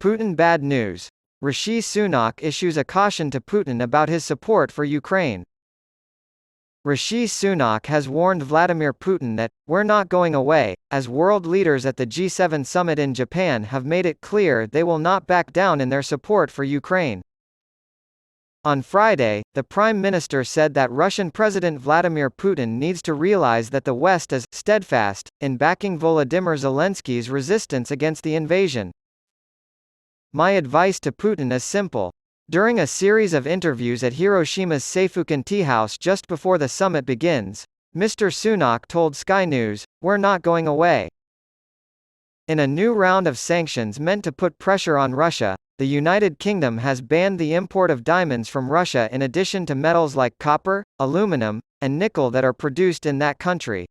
Putin Bad News.Rishi Sunak issues a caution to Putin about his support for Ukraine. Rishi Sunak has warned Vladimir Putin that, "We're not going away," as world leaders at the G7 summit in Japan have made it clear they will not back down in their support for Ukraine. On Friday, the Prime Minister said that Russian President Vladimir Putin needs to realize that the West is steadfast in backing Volodymyr Zelensky's resistance against the invasion. "My advice to Putin is simple." During a series of interviews at Hiroshima's Seifukan Tea House just before the summit begins, Mr. Sunak told Sky News, "We're not going away." In a new round of sanctions meant to put pressure on Russia, the United Kingdom has banned the import of diamonds from Russia in addition to metals like copper, aluminum, and nickel that are produced in that country.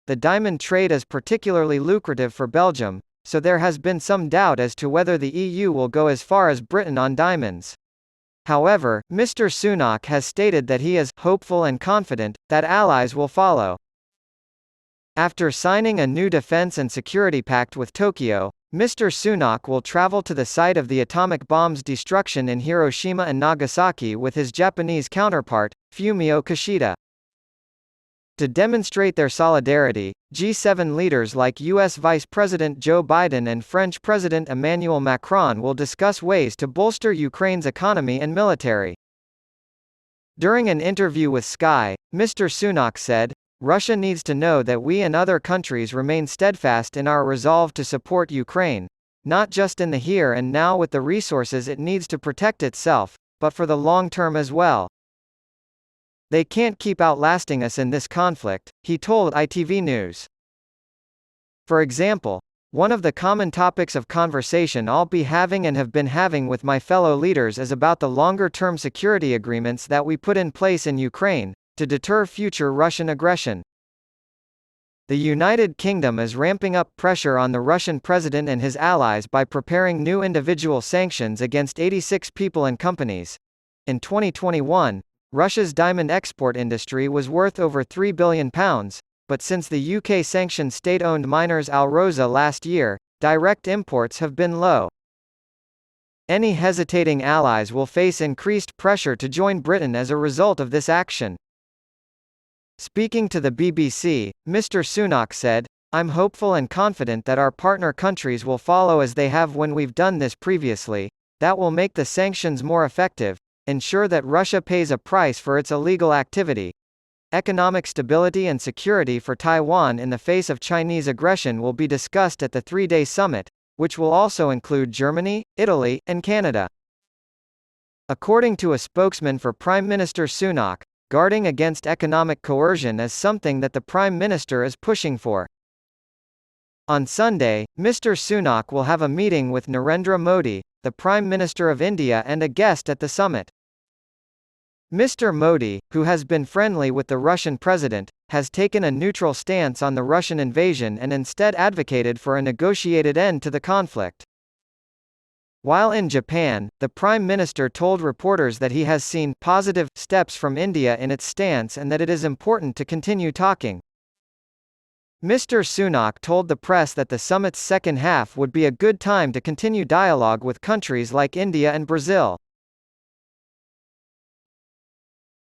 The diamond trade is particularly lucrative for Belgium, so there has been some doubt as to whether the EU will go as far as Britain on diamonds. However, Mr. Sunak has stated that he is hopeful and confident that allies will follow. After signing a new defense and security pact with Tokyo, Mr. Sunak will travel to the site of the atomic bomb's destruction in Hiroshima and Nagasaki with his Japanese counterpart, Fumio Kishida. To demonstrate their solidarity, G7 leaders like US Vice President Joe Biden and French President Emmanuel Macron will discuss ways to bolster Ukraine's economy and military. During an interview with Sky, Mr. Sunak said, "Russia needs to know that we and other countries remain steadfast in our resolve to support Ukraine, not just in the here and now with the resources it needs to protect itself, but for the long term as well. They can't keep outlasting us in this conflict," he told ITV News. For example, "One of the common topics of conversation I'll be having and have been having with my fellow leaders is about the longer-term security agreements that we put in place in Ukraine, to deter future Russian aggression." The United Kingdom is ramping up pressure on the Russian president and his allies by preparing new individual sanctions against 86 people and companies. In 2021, Russia's diamond export industry was worth over £3 billion, but since the UK sanctioned state-owned miners Alrosa last year, direct imports have been low. Any hesitating allies will face increased pressure to join Britain as a result of this action. Speaking to the BBC, Mr. Sunak said, "I'm hopeful and confident that our partner countries will follow as they have when we've done this previously. That will make the sanctions more effective, ensure that Russia pays a price for its illegal activity. Economic stability and security for Taiwan in the face of Chinese aggression will be discussed at the three-day summit, which will also include Germany, Italy, and Canada." According to a spokesman for Prime Minister Sunak, guarding against economic coercion is something that the Prime Minister is pushing for. On Sunday, Mr. Sunak will have a meeting with Narendra Modi, the Prime Minister of India, and a guest at the summit. Mr. Modi, who has been friendly with the Russian president, has taken a neutral stance on the Russian invasion and instead advocated for a negotiated end to the conflict. While in Japan, the Prime Minister told reporters that he has seen positive steps from India in its stance and that it is important to continue talking. Mr. Sunak told the press that the summit's second half would be a good time to continue dialogue with countries like India and Brazil.